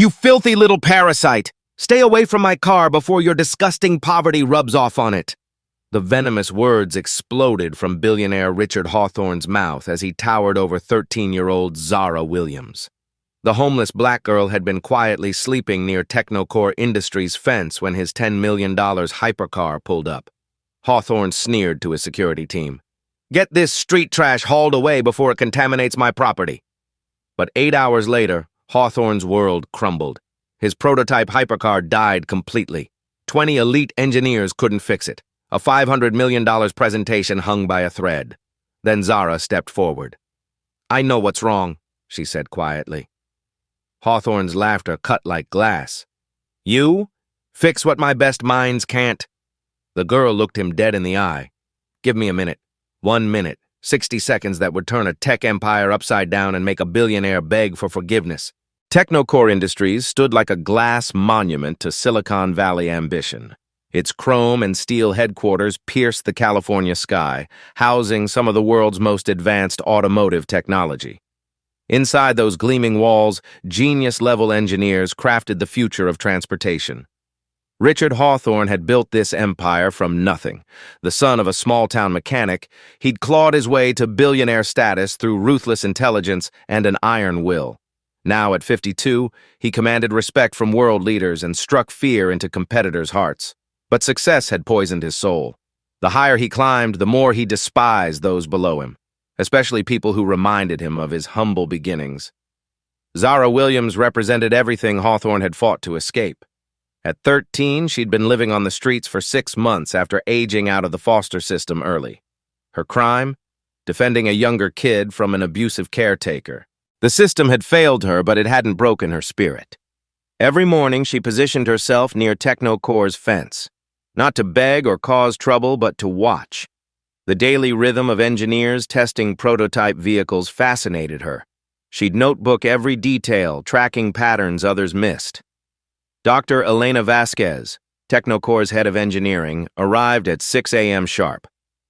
You filthy little parasite! Stay away from my car before your disgusting poverty rubs off on it. The venomous words exploded from billionaire Richard Hawthorne's mouth as he towered over 13-year-old Zara Williams. The homeless black girl had been quietly sleeping near Technocore Industries' fence when his $10 million hypercar pulled up. Hawthorne sneered to his security team. "Get this street trash hauled away before it contaminates my property." But 8 hours later, Hawthorne's world crumbled. His prototype hypercar died completely. 20 elite engineers couldn't fix it. A $500 million presentation hung by a thread. Then Zara stepped forward. "I know what's wrong," she said quietly. Hawthorne's laughter cut like glass. "You? Fix what my best minds can't?" The girl looked him dead in the eye. "Give me a minute. 1 minute. 60 seconds that would turn a tech empire upside down and make a billionaire beg for forgiveness." Technocore Industries stood like a glass monument to Silicon Valley ambition. Its chrome and steel headquarters pierced the California sky, housing some of the world's most advanced automotive technology. Inside those gleaming walls, genius-level engineers crafted the future of transportation. Richard Hawthorne had built this empire from nothing. The son of a small-town mechanic, he'd clawed his way to billionaire status through ruthless intelligence and an iron will. Now, at 52, he commanded respect from world leaders and struck fear into competitors' hearts. But success had poisoned his soul. The higher he climbed, the more he despised those below him, especially people who reminded him of his humble beginnings. Zara Williams represented everything Hawthorne had fought to escape. At 13, she'd been living on the streets for 6 months after aging out of the foster system early. Her crime? Defending a younger kid from an abusive caretaker. The system had failed her, but it hadn't broken her spirit. Every morning, she positioned herself near Technocore's fence. Not to beg or cause trouble, but to watch. The daily rhythm of engineers testing prototype vehicles fascinated her. She'd notebook every detail, tracking patterns others missed. Dr. Elena Vasquez, Technocore's head of engineering, arrived at 6 a.m. sharp.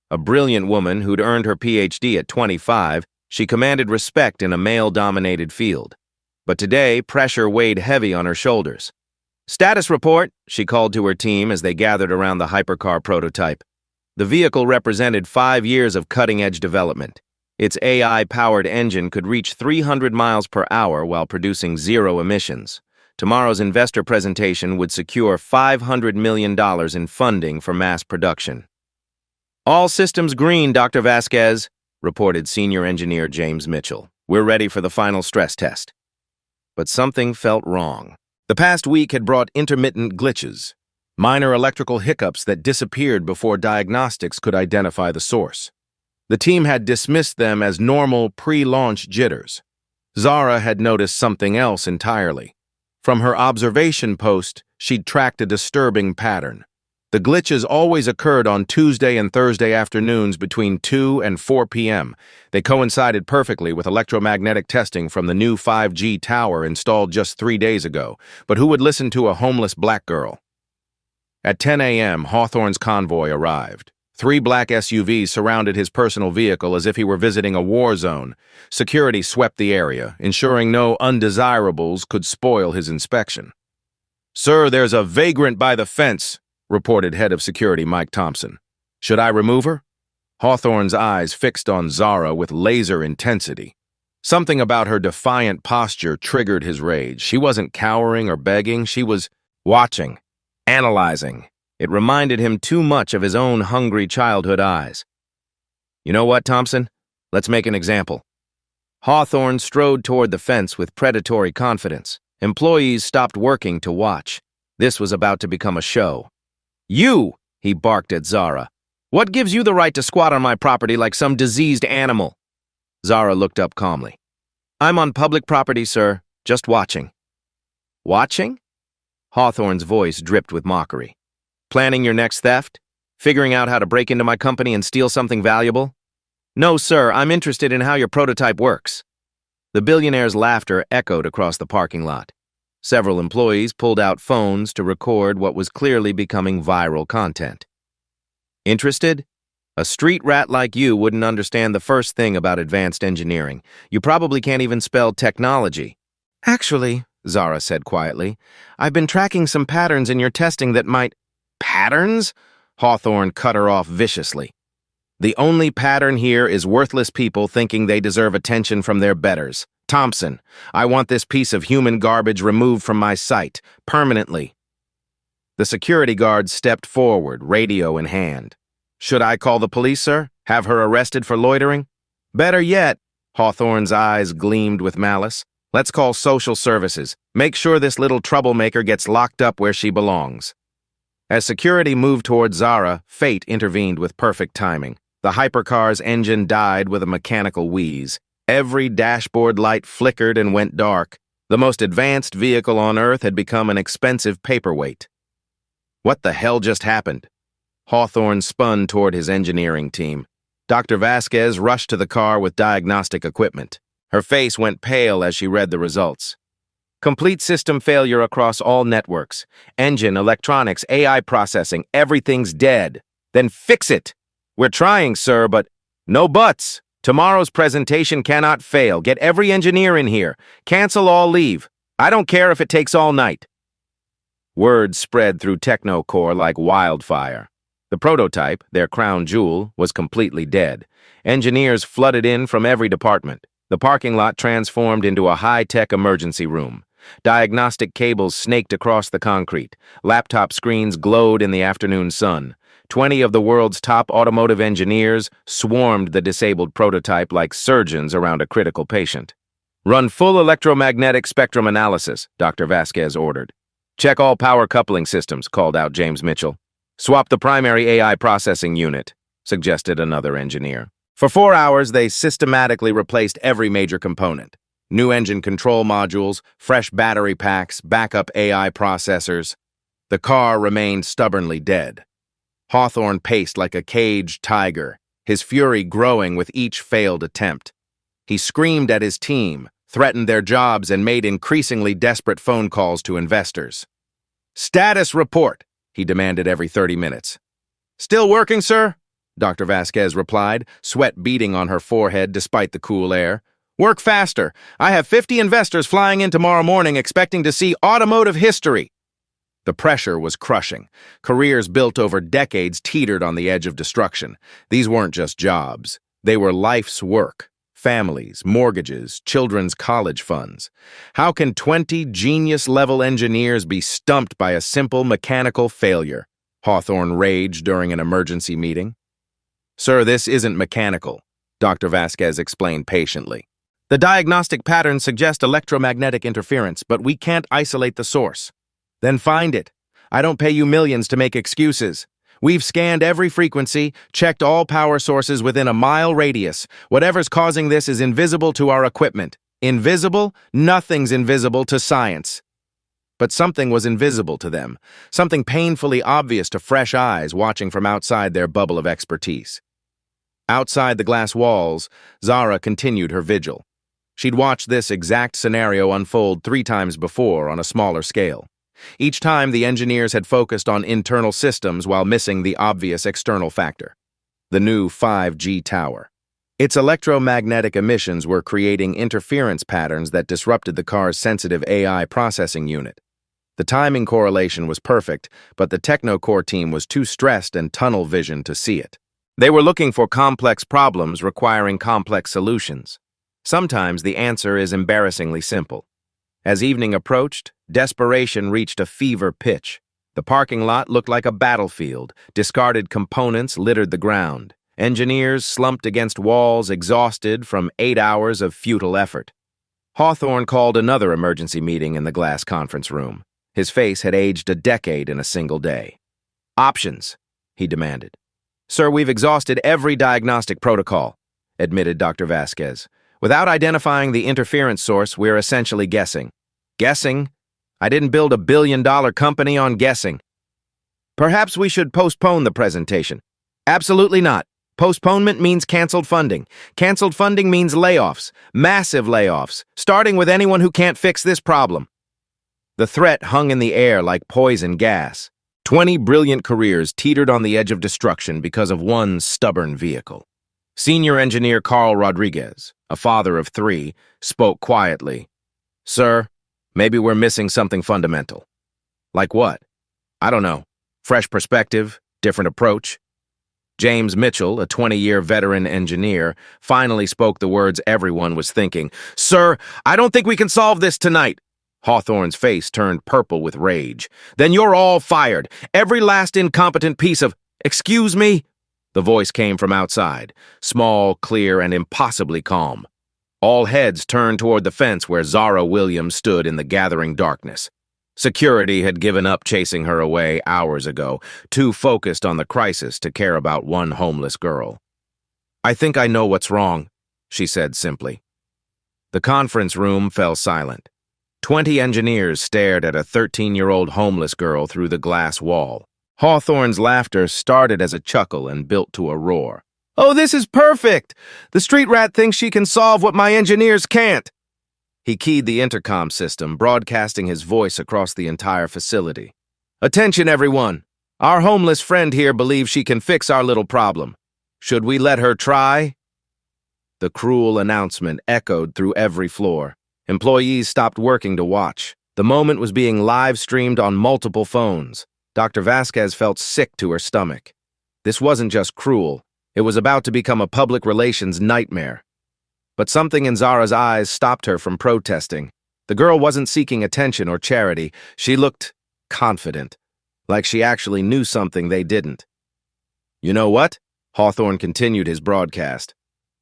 A brilliant woman who'd earned her PhD at 25, she commanded respect in a male-dominated field. But today, pressure weighed heavy on her shoulders. "Status report," she called to her team as they gathered around the hypercar prototype. The vehicle represented 5 years of cutting-edge development. Its AI-powered engine could reach 300 miles per hour while producing 0 emissions. Tomorrow's investor presentation would secure $500 million in funding for mass production. "All systems green, Dr. Vasquez," reported senior engineer James Mitchell. "We're ready for the final stress test." But something felt wrong. The past week had brought intermittent glitches, minor electrical hiccups that disappeared before diagnostics could identify the source. The team had dismissed them as normal pre-launch jitters. Zara had noticed something else entirely. From her observation post, she'd tracked a disturbing pattern. The glitches always occurred on Tuesday and Thursday afternoons between 2 and 4 p.m. They coincided perfectly with electromagnetic testing from the new 5G tower installed just 3 days ago. But who would listen to a homeless black girl? At 10 a.m., Hawthorne's convoy arrived. 3 black SUVs surrounded his personal vehicle as if he were visiting a war zone. Security swept the area, ensuring no undesirables could spoil his inspection. "Sir, there's a vagrant by the fence," reported head of security Mike Thompson. "Should I remove her?" Hawthorne's eyes fixed on Zara with laser intensity. Something about her defiant posture triggered his rage. She wasn't cowering or begging, she was watching, analyzing. It reminded him too much of his own hungry childhood eyes. "You know what, Thompson? Let's make an example." Hawthorne strode toward the fence with predatory confidence. Employees stopped working to watch. This was about to become a show. "You!" he barked at Zara. "What gives you the right to squat on my property like some diseased animal?" Zara looked up calmly. "I'm on public property, sir. Just watching." "Watching?" Hawthorne's voice dripped with mockery. "Planning your next theft? Figuring out how to break into my company and steal something valuable?" "No, sir, I'm interested in how your prototype works." The billionaire's laughter echoed across the parking lot. Several employees pulled out phones to record what was clearly becoming viral content. "Interested? A street rat like you wouldn't understand the first thing about advanced engineering. You probably can't even spell technology." "Actually," Zara said quietly. "I've been tracking some patterns in your testing that might—" "Patterns?" Hawthorne cut her off viciously. "The only pattern here is worthless people thinking they deserve attention from their betters. Thompson, I want this piece of human garbage removed from my sight, permanently." The security guard stepped forward, radio in hand. "Should I call the police, sir? Have her arrested for loitering?" "Better yet," Hawthorne's eyes gleamed with malice. "Let's call social services. Make sure this little troublemaker gets locked up where she belongs." As security moved toward Zara, fate intervened with perfect timing. The hypercar's engine died with a mechanical wheeze. Every dashboard light flickered and went dark. The most advanced vehicle on Earth had become an expensive paperweight. What the hell just happened? Hawthorne spun toward his engineering team. Dr. Vasquez rushed to the car with diagnostic equipment. Her face went pale as she read the results. "Complete system failure across all networks. Engine, electronics, AI processing, everything's dead." "Then fix it." "We're trying, sir, but—" "No buts. Tomorrow's presentation cannot fail. Get every engineer in here. Cancel all leave. I don't care if it takes all night." Word spread through Technocore like wildfire. The prototype, their crown jewel, was completely dead. Engineers flooded in from every department. The parking lot transformed into a high-tech emergency room. Diagnostic cables snaked across the concrete. Laptop screens glowed in the afternoon sun. 20 of the world's top automotive engineers swarmed the disabled prototype like surgeons around a critical patient. "Run full electromagnetic spectrum analysis," Dr. Vasquez ordered. "Check all power coupling systems," called out James Mitchell. "Swap the primary AI processing unit," suggested another engineer. For 4 hours, they systematically replaced every major component. New engine control modules, fresh battery packs, backup AI processors. The car remained stubbornly dead. Hawthorne paced like a caged tiger, his fury growing with each failed attempt. He screamed at his team, threatened their jobs, and made increasingly desperate phone calls to investors. "Status report," he demanded every 30 minutes. "Still working, sir?" Dr. Vasquez replied, sweat beading on her forehead despite the cool air. "Work faster. I have 50 investors flying in tomorrow morning expecting to see automotive history." The pressure was crushing. Careers built over decades teetered on the edge of destruction. These weren't just jobs. They were life's work. Families, mortgages, children's college funds. How can 20 genius-level engineers be stumped by a simple mechanical failure? Hawthorne raged during an emergency meeting. "Sir, this isn't mechanical," Dr. Vasquez explained patiently. "The diagnostic patterns suggest electromagnetic interference, but we can't isolate the source." "Then find it. I don't pay you millions to make excuses. We've scanned every frequency, checked all power sources within a mile radius. Whatever's causing this is invisible to our equipment. Invisible? Nothing's invisible to science." But something was invisible to them, something painfully obvious to fresh eyes watching from outside their bubble of expertise. Outside the glass walls, Zara continued her vigil. She'd watched this exact scenario unfold 3 times before on a smaller scale. Each time, the engineers had focused on internal systems while missing the obvious external factor: the new 5G tower. Its electromagnetic emissions were creating interference patterns that disrupted the car's sensitive AI processing unit. The timing correlation was perfect, but the Technocore team was too stressed and tunnel vision to see it. They were looking for complex problems requiring complex solutions. Sometimes the answer is embarrassingly simple. As evening approached, desperation reached a fever pitch. The parking lot looked like a battlefield. Discarded components littered the ground. Engineers slumped against walls, exhausted from 8 hours of futile effort. Hawthorne called another emergency meeting in the glass conference room. His face had aged a decade in a single day. "Options," he demanded. "Sir, we've exhausted every diagnostic protocol," admitted Dr. Vasquez. "Without identifying the interference source, we're essentially guessing." "Guessing? I didn't build a billion-dollar company on guessing." "Perhaps we should postpone the presentation." "Absolutely not. Postponement means canceled funding. Canceled funding means layoffs, massive layoffs, starting with anyone who can't fix this problem." The threat hung in the air like poison gas. 20 brilliant careers teetered on the edge of destruction because of one stubborn vehicle. Senior engineer Carl Rodriguez, a father of 3, spoke quietly. "Sir, Maybe we're missing something fundamental. Like what? I don't know. Fresh perspective, different approach. James Mitchell, a 20-year veteran engineer, finally spoke the words everyone was thinking. "Sir, I don't think we can solve this tonight." Hawthorne's face turned purple with rage. "Then you're all fired. Every last incompetent piece of—" "Excuse me?" The voice came from outside, small, clear, and impossibly calm. All heads turned toward the fence where Zara Williams stood in the gathering darkness. Security had given up chasing her away hours ago, too focused on the crisis to care about one homeless girl. "I think I know what's wrong," she said simply. The conference room fell silent. 20 engineers stared at a 13-year-old homeless girl through the glass wall. Hawthorne's laughter started as a chuckle and built to a roar. "Oh, this is perfect! The street rat thinks she can solve what my engineers can't." He keyed the intercom system, broadcasting his voice across the entire facility. "Attention, everyone! Our homeless friend here believes she can fix our little problem. Should we let her try?" The cruel announcement echoed through every floor. Employees stopped working to watch. The moment was being live-streamed on multiple phones. Dr. Vasquez felt sick to her stomach. This wasn't just cruel. It was about to become a public relations nightmare. But something in Zara's eyes stopped her from protesting. The girl wasn't seeking attention or charity. She looked confident, like she actually knew something they didn't. "You know what?" Hawthorne continued his broadcast.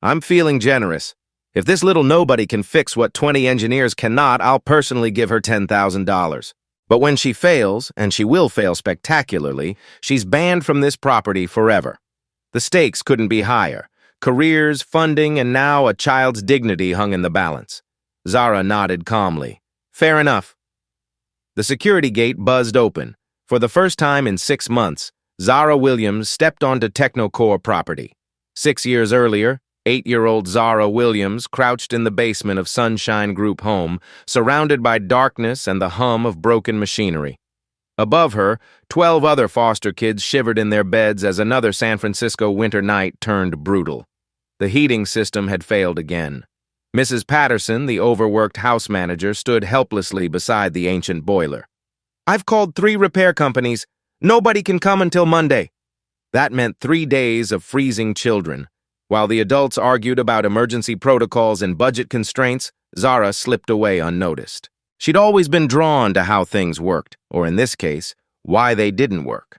"I'm feeling generous. If this little nobody can fix what 20 engineers cannot, I'll personally give her $10,000. But when she fails, and she will fail spectacularly, she's banned from this property forever. The stakes couldn't be higher. Careers, funding, and now a child's dignity hung in the balance." Zara nodded calmly. "Fair enough." The security gate buzzed open. For the first time in 6 months, Zara Williams stepped onto Technocore property. 6 years earlier, 8-year-old Zara Williams crouched in the basement of Sunshine Group Home, surrounded by darkness and the hum of broken machinery. Above her, 12 other foster kids shivered in their beds as another San Francisco winter night turned brutal. The heating system had failed again. Mrs. Patterson, the overworked house manager, stood helplessly beside the ancient boiler. "I've called 3 repair companies. Nobody can come until Monday." That meant 3 days of freezing children. While the adults argued about emergency protocols and budget constraints, Zara slipped away unnoticed. She'd always been drawn to how things worked, or in this case, why they didn't work.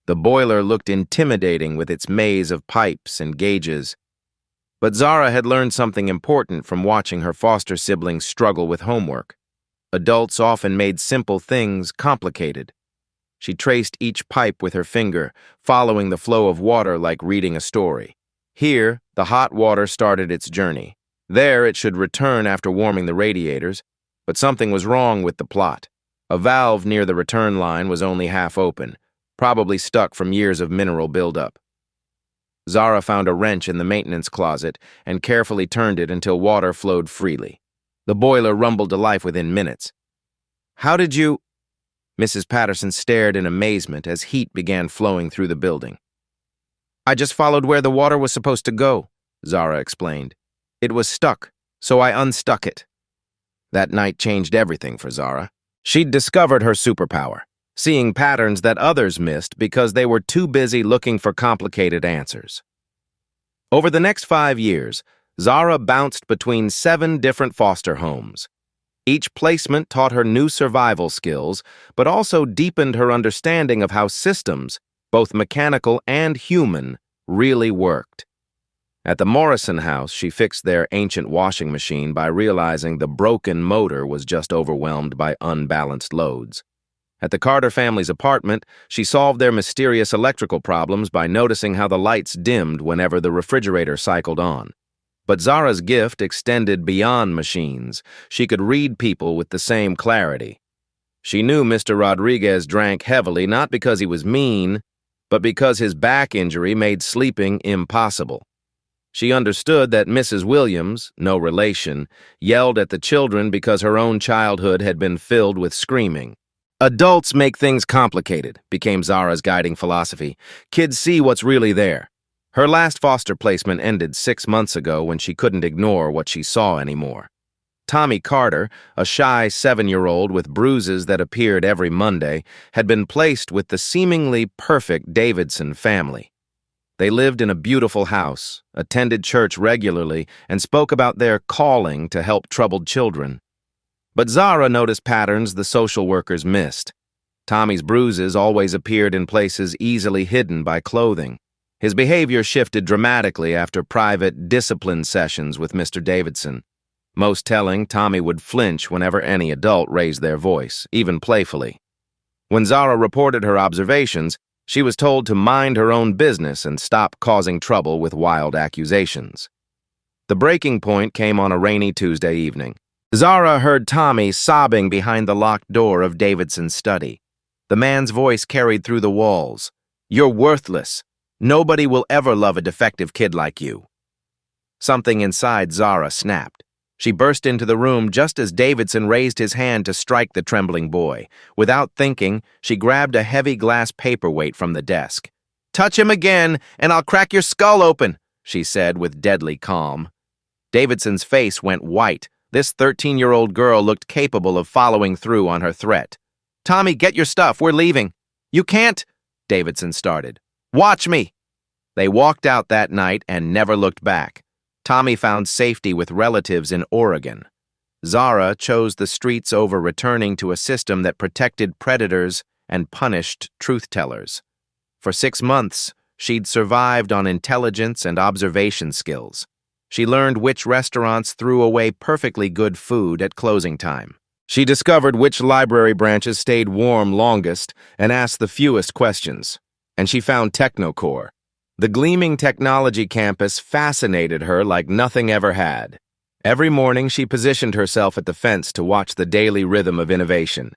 The boiler looked intimidating with its maze of pipes and gauges. But Zara had learned something important from watching her foster siblings struggle with homework. Adults often made simple things complicated. She traced each pipe with her finger, following the flow of water like reading a story. Here, the hot water started its journey. There, it should return after warming the radiators, but something was wrong with the plot. A valve near the return line was only half open, probably stuck from years of mineral buildup. Zara found a wrench in the maintenance closet and carefully turned it until water flowed freely. The boiler rumbled to life within minutes. "How did you—" Mrs. Patterson stared in amazement as heat began flowing through the building. "I just followed where the water was supposed to go," Zara explained. "It was stuck, so I unstuck it." That night changed everything for Zara. She'd discovered her superpower, seeing patterns that others missed because they were too busy looking for complicated answers. Over the next 5 years, Zara bounced between 7 different foster homes. Each placement taught her new survival skills, but also deepened her understanding of how systems, both mechanical and human, really worked. At the Morrison house, she fixed their ancient washing machine by realizing the broken motor was just overwhelmed by unbalanced loads. At the Carter family's apartment, she solved their mysterious electrical problems by noticing how the lights dimmed whenever the refrigerator cycled on. But Zara's gift extended beyond machines. She could read people with the same clarity. She knew Mr. Rodriguez drank heavily not because he was mean, but because his back injury made sleeping impossible. She understood that Mrs. Williams, no relation, yelled at the children because her own childhood had been filled with screaming. Adults make things complicated, became Zara's guiding philosophy. Kids see what's really there. Her last foster placement ended 6 months ago when she couldn't ignore what she saw anymore. Tommy Carter, a shy 7-year-old with bruises that appeared every Monday, had been placed with the seemingly perfect Davidson family. They lived in a beautiful house, attended church regularly, and spoke about their calling to help troubled children. But Zara noticed patterns the social workers missed. Tommy's bruises always appeared in places easily hidden by clothing. His behavior shifted dramatically after private discipline sessions with Mr. Davidson. Most telling, Tommy would flinch whenever any adult raised their voice, even playfully. When Zara reported her observations, she was told to mind her own business and stop causing trouble with wild accusations. The breaking point came on a rainy Tuesday evening. Zara heard Tommy sobbing behind the locked door of Davidson's study. The man's voice carried through the walls. "You're worthless. Nobody will ever love a defective kid like you." Something inside Zara snapped. She burst into the room just as Davidson raised his hand to strike the trembling boy. Without thinking, she grabbed a heavy glass paperweight from the desk. "Touch him again, and I'll crack your skull open," she said with deadly calm. Davidson's face went white. This 13-year-old girl looked capable of following through on her threat. "Tommy, get your stuff. We're leaving." "You can't," Davidson started. "Watch me." They walked out that night and never looked back. Tommy found safety with relatives in Oregon. Zara chose the streets over returning to a system that protected predators and punished truth-tellers. For 6 months, she'd survived on intelligence and observation skills. She learned which restaurants threw away perfectly good food at closing time. She discovered which library branches stayed warm longest and asked the fewest questions. And she found Technocore. The gleaming technology campus fascinated her like nothing ever had. Every morning, she positioned herself at the fence to watch the daily rhythm of innovation.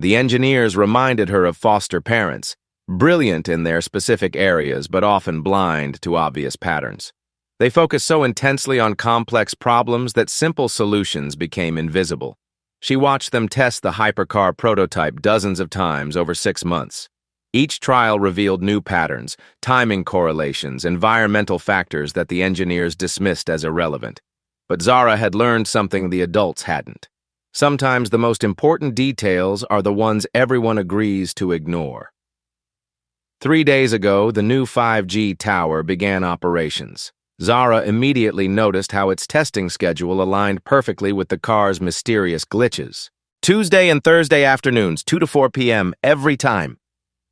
The engineers reminded her of foster parents, brilliant in their specific areas but often blind to obvious patterns. They focused so intensely on complex problems that simple solutions became invisible. She watched them test the hypercar prototype dozens of times over 6 months. Each trial revealed new patterns, timing correlations, environmental factors that the engineers dismissed as irrelevant. But Zara had learned something the adults hadn't. Sometimes the most important details are the ones everyone agrees to ignore. 3 days ago, the new 5G tower began operations. Zara immediately noticed how its testing schedule aligned perfectly with the car's mysterious glitches. Tuesday and Thursday afternoons, 2 to 4 p.m. every time.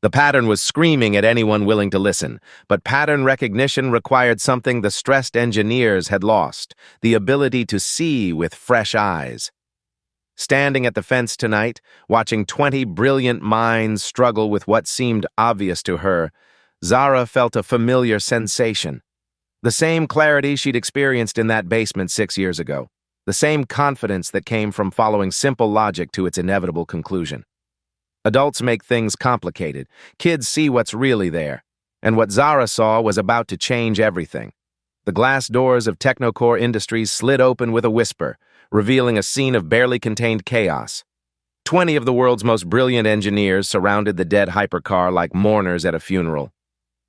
The pattern was screaming at anyone willing to listen, but pattern recognition required something the stressed engineers had lost, the ability to see with fresh eyes. Standing at the fence tonight, watching 20 brilliant minds struggle with what seemed obvious to her, Zara felt a familiar sensation. The same clarity she'd experienced in that basement 6 years ago. The same confidence that came from following simple logic to its inevitable conclusion. Adults make things complicated. Kids see what's really there. And what Zara saw was about to change everything. The glass doors of Technocore Industries slid open with a whisper, revealing a scene of barely contained chaos. 20 of the world's most brilliant engineers surrounded the dead hypercar like mourners at a funeral.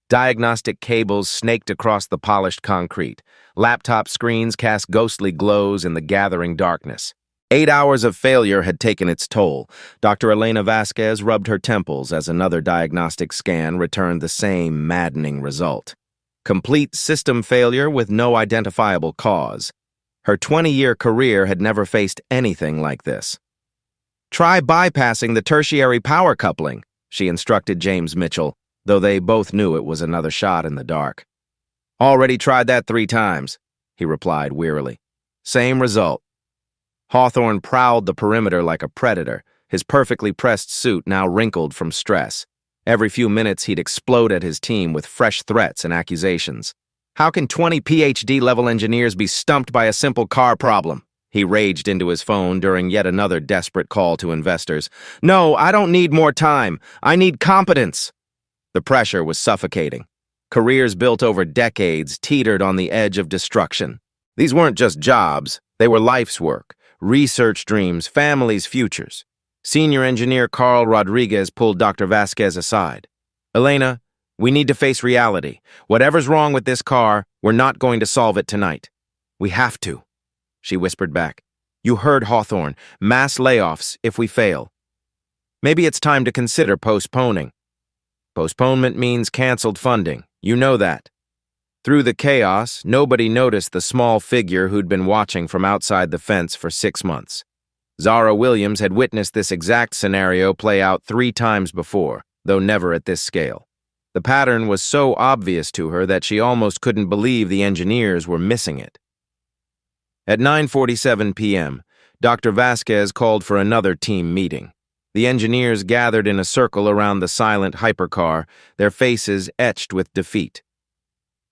Diagnostic cables snaked across the polished concrete. Laptop screens cast ghostly glows in the gathering darkness. 8 hours of failure had taken its toll. Dr. Elena Vasquez rubbed her temples as another diagnostic scan returned the same maddening result. Complete system failure with no identifiable cause. Her 20-year career had never faced anything like this. "Try bypassing the tertiary power coupling," she instructed James Mitchell, though they both knew it was another shot in the dark. "Already tried that 3 times, he replied wearily. "Same result." Hawthorne prowled the perimeter like a predator, his perfectly pressed suit now wrinkled from stress. Every few minutes he'd explode at his team with fresh threats and accusations. "How can 20 PhD-level engineers be stumped by a simple car problem?" He raged into his phone during yet another desperate call to investors. "No, I don't need more time. I need competence." The pressure was suffocating. Careers built over decades teetered on the edge of destruction. These weren't just jobs, they were life's work. Research dreams, families' futures. Senior engineer Carl Rodriguez pulled Dr. Vasquez aside. "Elena, we need to face reality. Whatever's wrong with this car, we're not going to solve it tonight." "We have to," she whispered back. You heard Hawthorne. Mass layoffs if we fail. Maybe it's time to consider postponing. Postponement means canceled funding. You know that. Through the chaos, nobody noticed the small figure who'd been watching from outside the fence for 6 months. Zara Williams had witnessed this exact scenario play out 3 times before, though never at this scale. The pattern was so obvious to her that she almost couldn't believe the engineers were missing it. At 9:47 p.m., Dr. Vasquez called for another team meeting. The engineers gathered in a circle around the silent hypercar, their faces etched with defeat.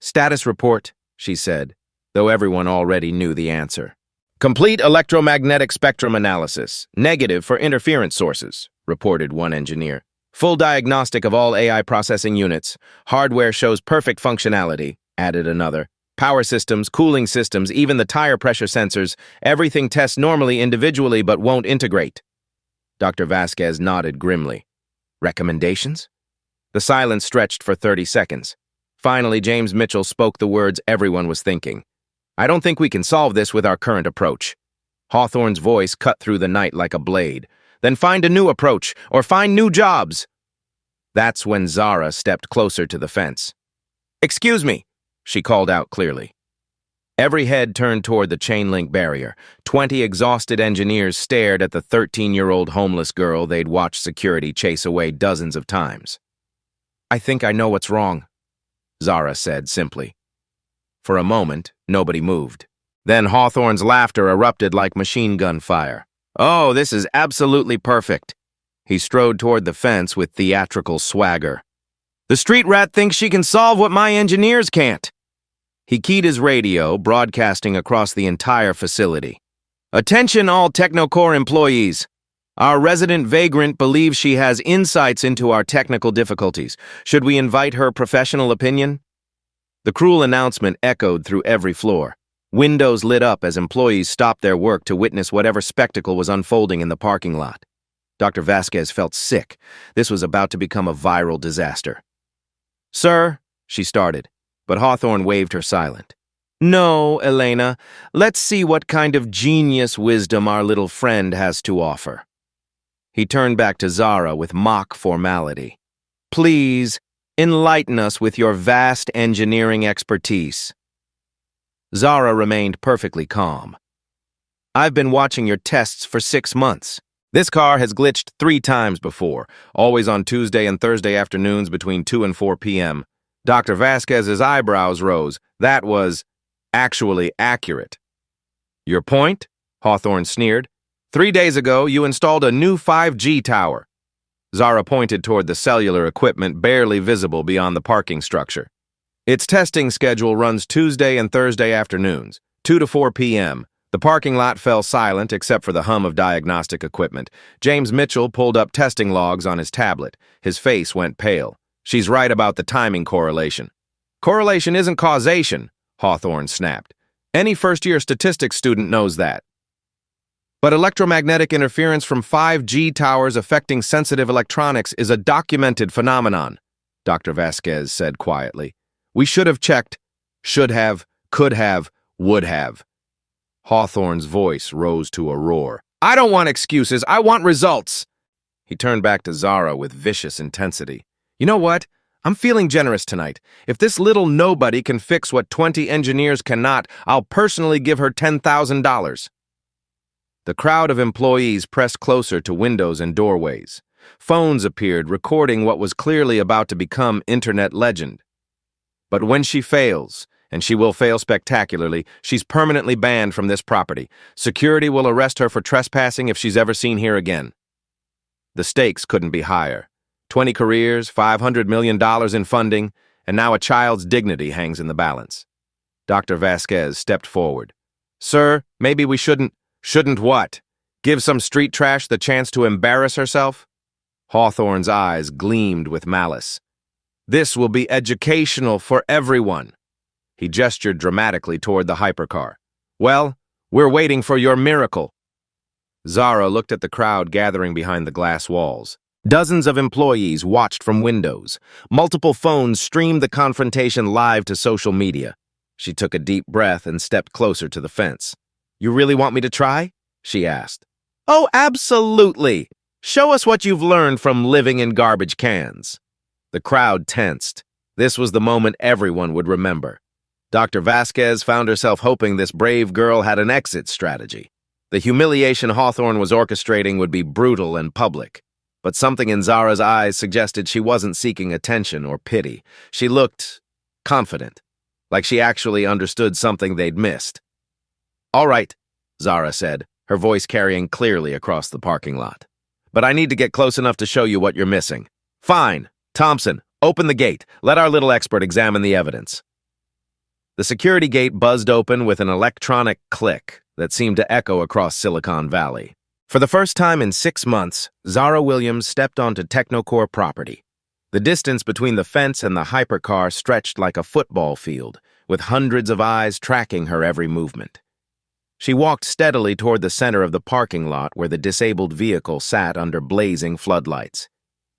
"Status report," she said, though everyone already knew the answer. "Complete electromagnetic spectrum analysis, negative for interference sources," reported one engineer. "Full diagnostic of all AI processing units. Hardware shows perfect functionality," added another. "Power systems, cooling systems, even the tire pressure sensors, everything tests normally individually but won't integrate." Dr. Vasquez nodded grimly. "Recommendations?" The silence stretched for 30 seconds. Finally, James Mitchell spoke the words everyone was thinking. "I don't think we can solve this with our current approach." Hawthorne's voice cut through the night like a blade. "Then find a new approach, or find new jobs." That's when Zara stepped closer to the fence. "Excuse me," she called out clearly. Every head turned toward the chain-link barrier. 20 exhausted engineers stared at the 13-year-old homeless girl they'd watched security chase away dozens of times. "I think I know what's wrong," Zara said simply. For a moment, nobody moved. Then Hawthorne's laughter erupted like machine gun fire. "Oh, this is absolutely perfect." He strode toward the fence with theatrical swagger. "The street rat thinks she can solve what my engineers can't." He keyed his radio, broadcasting across the entire facility. "Attention all Technocore employees. Our resident vagrant believes she has insights into our technical difficulties. Should we invite her professional opinion?" The cruel announcement echoed through every floor. Windows lit up as employees stopped their work to witness whatever spectacle was unfolding in the parking lot. Dr. Vasquez felt sick. This was about to become a viral disaster. "Sir," she started, but Hawthorne waved her silent. "No, Elena, let's see what kind of genius wisdom our little friend has to offer." He turned back to Zara with mock formality. "Please, enlighten us with your vast engineering expertise." Zara remained perfectly calm. "I've been watching your tests for 6 months. This car has glitched 3 times before, always on Tuesday and Thursday afternoons between 2 and 4 p.m. Dr. Vasquez's eyebrows rose. That was actually accurate. "Your point?" Hawthorne sneered. 3 days ago, you installed a new 5G tower." Zara pointed toward the cellular equipment barely visible beyond the parking structure. "Its testing schedule runs Tuesday and Thursday afternoons, 2 to 4 p.m. The parking lot fell silent except for the hum of diagnostic equipment. James Mitchell pulled up testing logs on his tablet. His face went pale. "She's right about the timing correlation." "Correlation isn't causation," Hawthorne snapped. "Any first-year statistics student knows that." "But electromagnetic interference from 5G towers affecting sensitive electronics is a documented phenomenon," Dr. Vasquez said quietly. "We should have checked. Should have, could have, would have." Hawthorne's voice rose to a roar. "I don't want excuses. I want results." He turned back to Zara with vicious intensity. "You know what? I'm feeling generous tonight. If this little nobody can fix what 20 engineers cannot, I'll personally give her $10,000. The crowd of employees pressed closer to windows and doorways. Phones appeared, recording what was clearly about to become internet legend. "But when she fails, and she will fail spectacularly, she's permanently banned from this property. Security will arrest her for trespassing if she's ever seen here again." The stakes couldn't be higher. 20 careers, $500 million in funding, and now a child's dignity hangs in the balance. Dr. Vasquez stepped forward. "Sir, maybe we shouldn't..." "Shouldn't what? Give some street trash the chance to embarrass herself?" Hawthorne's eyes gleamed with malice. "This will be educational for everyone." He gestured dramatically toward the hypercar. "Well, we're waiting for your miracle." Zara looked at the crowd gathering behind the glass walls. Dozens of employees watched from windows. Multiple phones streamed the confrontation live to social media. She took a deep breath and stepped closer to the fence. "You really want me to try?" she asked. Oh, absolutely. Show us what you've learned from living in garbage cans. The crowd tensed. This was the moment everyone would remember. Dr. Vasquez found herself hoping this brave girl had an exit strategy. The humiliation Hawthorne was orchestrating would be brutal and public. But something in Zara's eyes suggested she wasn't seeking attention or pity. She looked confident, like she actually understood something they'd missed. All right, Zara said, her voice carrying clearly across the parking lot. But I need to get close enough to show you what you're missing. Fine. Thompson, open the gate. Let our little expert examine the evidence. The security gate buzzed open with an electronic click that seemed to echo across Silicon Valley. For the first time in 6 months, Zara Williams stepped onto Technocore property. The distance between the fence and the hypercar stretched like a football field, with hundreds of eyes tracking her every movement. She walked steadily toward the center of the parking lot where the disabled vehicle sat under blazing floodlights.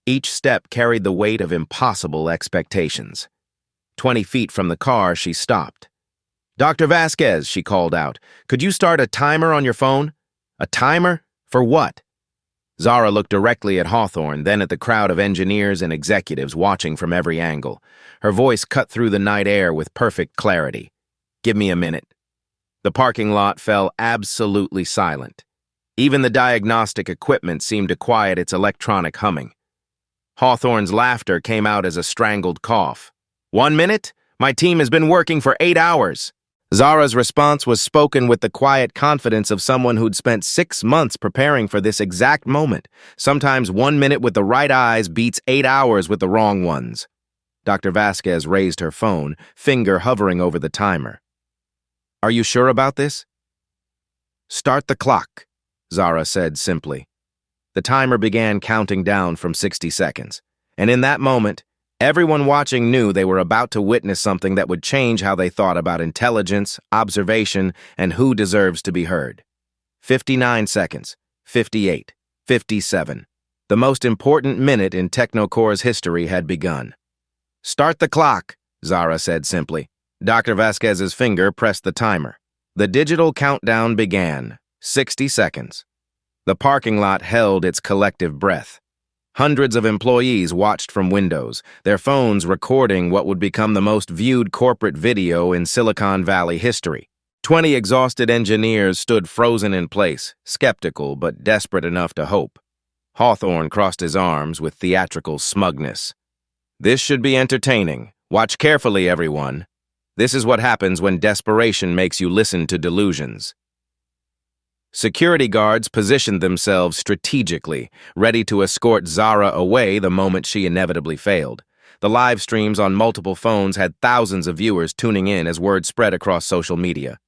Each step carried the weight of impossible expectations. 20 feet from the car, she stopped. Dr. Vasquez, she called out, could you start a timer on your phone? A timer? For what? Zara looked directly at Hawthorne, then at the crowd of engineers and executives watching from every angle. Her voice cut through the night air with perfect clarity. Give me a minute. The parking lot fell absolutely silent. Even the diagnostic equipment seemed to quiet its electronic humming. Hawthorne's laughter came out as a strangled cough. 1 minute? My team has been working for 8 hours. Zara's response was spoken with the quiet confidence of someone who'd spent 6 months preparing for this exact moment. Sometimes 1 minute with the right eyes beats 8 hours with the wrong ones. Dr. Vasquez raised her phone, finger hovering over the timer. Are you sure about this? Start the clock, Zara said simply. The timer began counting down from 60 seconds, and in that moment, everyone watching knew they were about to witness something that would change how they thought about intelligence, observation, and who deserves to be heard. 59 seconds, 58, 57. The most important minute in Technocore's history had begun. Start the clock, Zara said simply. Dr. Vasquez's finger pressed the timer. The digital countdown began. 60 seconds. The parking lot held its collective breath. Hundreds of employees watched from windows, their phones recording what would become the most viewed corporate video in Silicon Valley history. 20 exhausted engineers stood frozen in place, skeptical but desperate enough to hope. Hawthorne crossed his arms with theatrical smugness. This should be entertaining. Watch carefully, everyone. This is what happens when desperation makes you listen to delusions. Security guards positioned themselves strategically, ready to escort Zara away the moment she inevitably failed. The live streams on multiple phones had thousands of viewers tuning in as word spread across social media.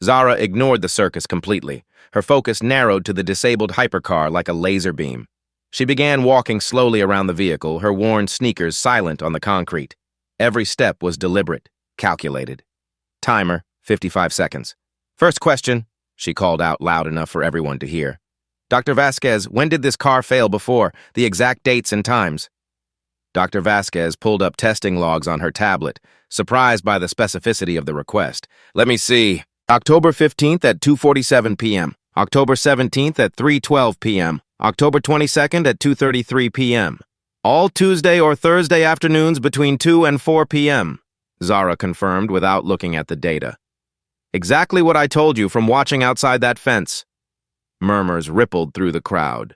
Zara ignored the circus completely. Her focus narrowed to the disabled hypercar like a laser beam. She began walking slowly around the vehicle, her worn sneakers silent on the concrete. Every step was deliberate, calculated. Timer, 55 seconds. First question, she called out loud enough for everyone to hear. Dr. Vasquez, when did this car fail before? The exact dates and times. Dr. Vasquez pulled up testing logs on her tablet, surprised by the specificity of the request. Let me see. October 15th at 2:47 p.m. October 17th at 3:12 p.m. October 22nd at 2:33 p.m. All Tuesday or Thursday afternoons between 2 and 4 p.m., Zara confirmed without looking at the data. Exactly what I told you from watching outside that fence. Murmurs rippled through the crowd.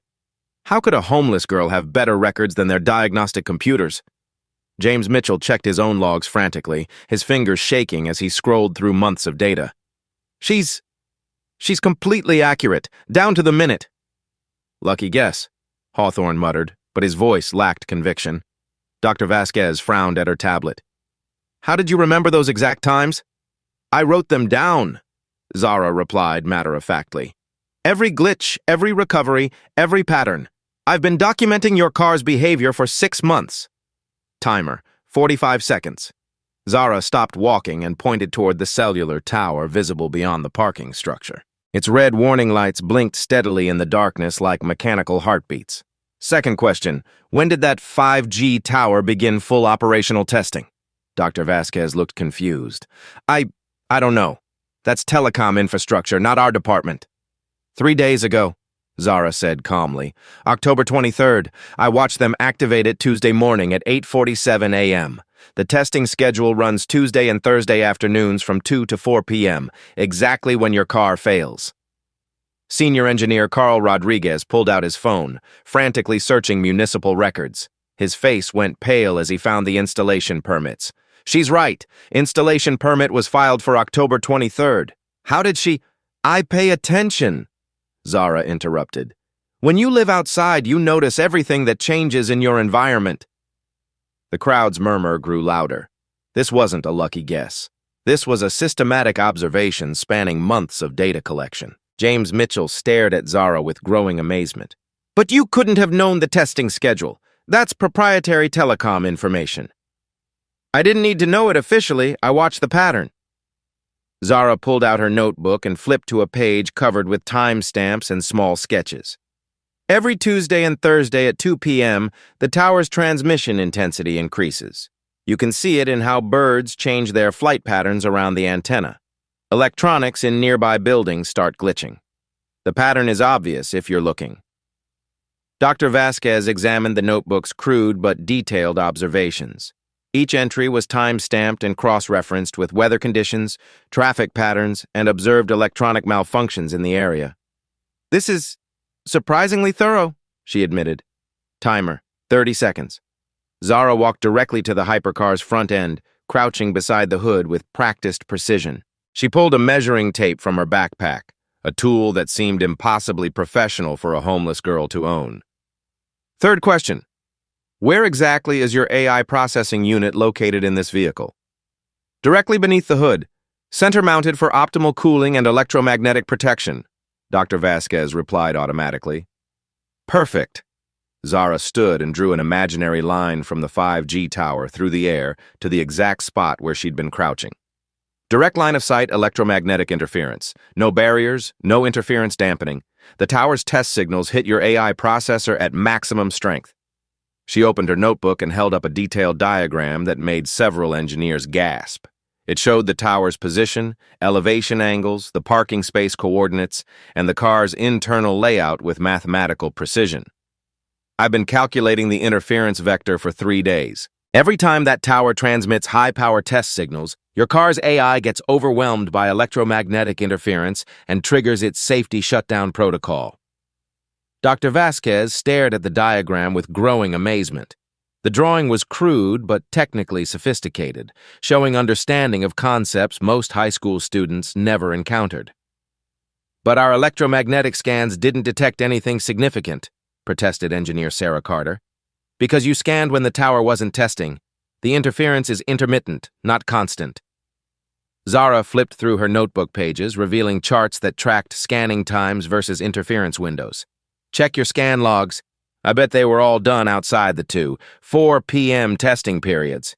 How could a homeless girl have better records than their diagnostic computers? James Mitchell checked his own logs frantically, his fingers shaking as he scrolled through months of data. She's completely accurate, down to the minute. Lucky guess, Hawthorne muttered, but his voice lacked conviction. Dr. Vasquez frowned at her tablet. How did you remember those exact times? I wrote them down, Zara replied matter-of-factly. Every glitch, every recovery, every pattern. I've been documenting your car's behavior for 6 months. Timer, 45 seconds. Zara stopped walking and pointed toward the cellular tower visible beyond the parking structure. Its red warning lights blinked steadily in the darkness like mechanical heartbeats. Second question, when did that 5G tower begin full operational testing? Dr. Vasquez looked confused. I don't know. That's telecom infrastructure, not our department. 3 days ago, Zara said calmly. October 23rd. I watched them activate it Tuesday morning at 8:47 a.m. The testing schedule runs Tuesday and Thursday afternoons from 2 to 4 p.m., exactly when your car fails. Senior engineer Carl Rodriguez pulled out his phone, frantically searching municipal records. His face went pale as he found the installation permits. She's right. Installation permit was filed for October 23rd. How did she? I pay attention, Zara interrupted. When you live outside, you notice everything that changes in your environment. The crowd's murmur grew louder. This wasn't a lucky guess. This was a systematic observation spanning months of data collection. James Mitchell stared at Zara with growing amazement. But you couldn't have known the testing schedule. That's proprietary telecom information. I didn't need to know it officially. I watched the pattern. Zara pulled out her notebook and flipped to a page covered with timestamps and small sketches. Every Tuesday and Thursday at 2 p.m., the tower's transmission intensity increases. You can see it in how birds change their flight patterns around the antenna. Electronics in nearby buildings start glitching. The pattern is obvious if you're looking. Dr. Vasquez examined the notebook's crude but detailed observations. Each entry was time-stamped and cross-referenced with weather conditions, traffic patterns, and observed electronic malfunctions in the area. This is surprisingly thorough, she admitted. Timer, 30 seconds. Zara walked directly to the hypercar's front end, crouching beside the hood with practiced precision. She pulled a measuring tape from her backpack, a tool that seemed impossibly professional for a homeless girl to own. Third question. Where exactly is your AI processing unit located in this vehicle? Directly beneath the hood, center-mounted for optimal cooling and electromagnetic protection, Dr. Vasquez replied automatically. Perfect. Zara stood and drew an imaginary line from the 5G tower through the air to the exact spot where she'd been crouching. Direct line of sight electromagnetic interference. No barriers, no interference dampening. The tower's test signals hit your AI processor at maximum strength. She opened her notebook and held up a detailed diagram that made several engineers gasp. It showed the tower's position, elevation angles, the parking space coordinates, and the car's internal layout with mathematical precision. I've been calculating the interference vector for 3 days. Every time that tower transmits high-power test signals, your car's AI gets overwhelmed by electromagnetic interference and triggers its safety shutdown protocol. Dr. Vasquez stared at the diagram with growing amazement. The drawing was crude but technically sophisticated, showing understanding of concepts most high school students never encountered. But our electromagnetic scans didn't detect anything significant, protested engineer Sarah Carter. Because you scanned when the tower wasn't testing. The interference is intermittent, not constant. Zara flipped through her notebook pages, revealing charts that tracked scanning times versus interference windows. Check your scan logs. I bet they were all done outside the 4 p.m. testing periods.